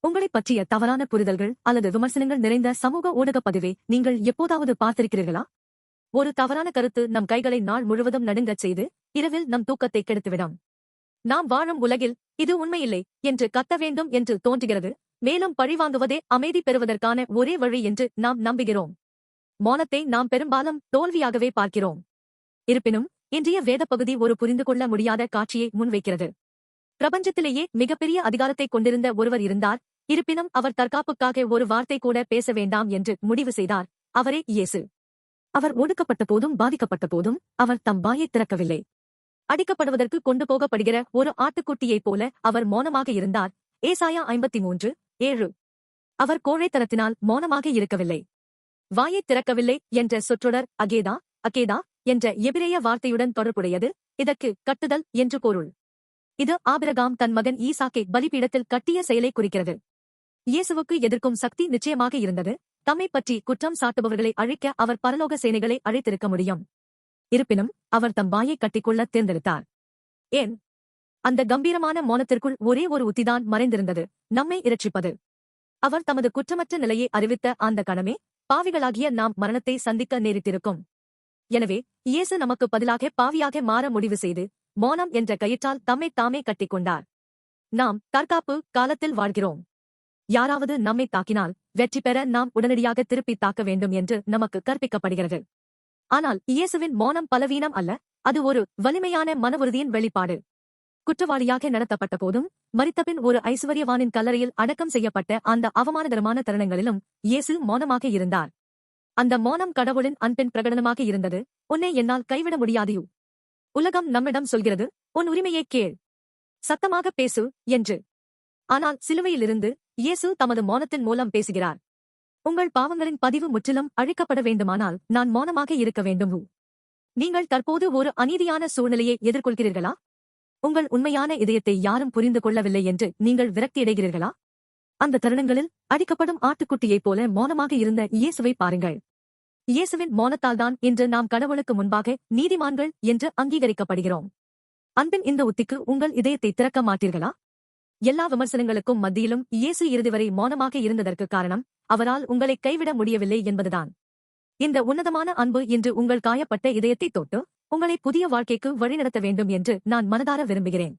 உங்களைப் பற்றிய தவறான புரிதல்கள் அல்லது விமர்சனங்கள் நிறைந்த சமூக ஊடகப் பதிவை நீங்கள் எப்போதாவது பார்த்திருக்கிறீர்களா? ஒரு தவறான கருத்து நம் கைகளை நாள் முழுவதும் நடுங்கச் செய்து இரவில் நம் தூக்கத்தை கெடுத்துவிடும். நாம் வாழும் உலகில் இது உண்மையில்லை என்று கத்த வேண்டும் என்று தோன்றுகிறது. மேலும் பழிவாங்குவதே அமைதி பெறுவதற்கான ஒரே வழி என்று நாம் நம்புகிறோம். மௌனத்தை நாம் பெரும்பாலும் தோல்வியாகவே பார்க்கிறோம். இருப்பினும் இன்றைய வேத பகுதி ஒரு புரிந்து கொள்ள முடியாத காட்சியை முன்வைக்கிறது. பிரபஞ்சத்திலேயே மிகப்பெரிய அதிகாரத்தை கொண்டிருந்த ஒருவர் இருந்தார். இருப்பினும் அவர் தற்காப்புக்காக ஒரு வார்த்தை கூட பேச வேண்டாம் என்று முடிவு செய்தார். அவரே இயேசு. அவர் ஒடுக்கப்பட்ட போதும் பாதிக்கப்பட்ட போதும் அவர் தம் வாயை திறக்கவில்லை. அடிக்கப்படுவதற்கு கொண்டு போகப்படுகிற ஒரு ஆட்டுக்குட்டியைப் போல அவர் மௌனமாக இருந்தார். ஏசாயா 53:7. அவர் கோழைத்தனத்தினால் மௌனமாக இருக்கவில்லை. வாயைத் திறக்கவில்லை என்ற சொற்றொடர் அகேதா என்ற எபிரேய வார்த்தையுடன் தொடர்புடையது. இதற்கு கட்டுதல் என்று பொருள். இது ஆபிரகாம் தன் மகன் ஈசாக்கை பலிபீடத்தில் கட்டிய செயலை குறிக்கிறது. இயேசுவுக்கு எதிர்க்கும் சக்தி நிச்சயமாக இருந்தது. தம்மைப் பற்றி குற்றம் சாட்டுபவர்களை அழிக்க அவர் பரலோக சேனைகளை அழைத்திருக்க முடியும். இருப்பினும் அவர் தம் வாயை கட்டிக்கொள்ள தேர்ந்தெடுத்தார். ஏன்? அந்த கம்பீரமான மௌனத்திற்குள் ஒரே ஒரு உத்திதான் மறைந்திருந்தது: நம்மை இரட்சிப்பது. அவர் தமது குற்றமற்ற நிலையை அறிவித்த அந்த கணமே பாவிகளாகிய நாம் மரணத்தை சந்திக்க நேரிட்டிருக்கும். எனவே இயேசு நமக்கு பதிலாக பாவியாக மாற முடிவு செய்து மௌனம் என்ற கயிற்றால் தம்மைத் தாமே கட்டிக்கொண்டார். நாம் தற்காப்பு காலத்தில் வாழ்கிறோம். யாராவது நம்மை தாக்கினால் வெற்றி பெற நாம் உடனடியாக திருப்பி தாக்க வேண்டும் என்று நமக்கு கற்பிக்கப்படுகிறது. ஆனால் இயேசுவின் மௌனம் பலவீனம் அல்ல, அது ஒரு வலிமையான மன உறுதியின் வெளிப்பாடு. குற்றவாளியாக நடத்தப்பட்ட போதும் மரித்தபின் ஒரு ஐசுவரியவானின் கல்லறையில் அடக்கம் செய்யப்பட்ட அந்த அவமானகரமான தருணங்களிலும் இயேசு மௌனமாக இருந்தார். அந்த மௌனம் கடவுளின் அன்பின் பிரகடனமாக இருந்தது. உன்னை என்னால் கைவிட முடியாதியு. உலகம் நம்மிடம் சொல்கிறது, உன் உரிமையைக் கேள், சத்தமாக பேசு என்று. ஆனால் சிலுவையிலிருந்து இயேசு தமது மௌனத்தின் மூலம் பேசுகிறார். உங்கள் பாவங்களின் பதிவு முற்றிலும் அழிக்கப்பட வேண்டுமானால் நான் மௌனமாக இருக்க வேண்டும். நீங்கள் தற்போது ஒரு அநீதியான சூழ்நிலையை எதிர்கொள்கிறீர்களா? உங்கள் உண்மையான இதயத்தை யாரும் புரிந்து கொள்ளவில்லை என்று நீங்கள் விரக்தியடைகிறீர்களா? அந்த தருணங்களில் அடிக்கப்படும் ஆட்டுக்குட்டியைப் போல மௌனமாக இருந்த இயேசுவை பாருங்கள். இயேசுவின் மௌனத்தால்தான் இன்று நாம் கடவுளுக்கு முன்பாக நீதிமான்கள் என்று அங்கீகரிக்கப்படுகிறோம். அன்பின் இந்த உத்திக்கு உங்கள் இதயத்தை திறக்க மாட்டீர்களா? எல்லா விமர்சனங்களுக்கும் மத்தியிலும் இயேசு இறுதிவரை மௌனமாக இருந்ததற்கு காரணம் அவரால் உங்களை கைவிட முடியவில்லை என்பதுதான். இந்த உன்னதமான அன்பு இன்று உங்கள் காயப்பட்ட இதயத்தை தொட்டு உங்களை புதிய வாழ்க்கைக்கு வழிநடத்த வேண்டும் என்று நான் மனதார விரும்புகிறேன்.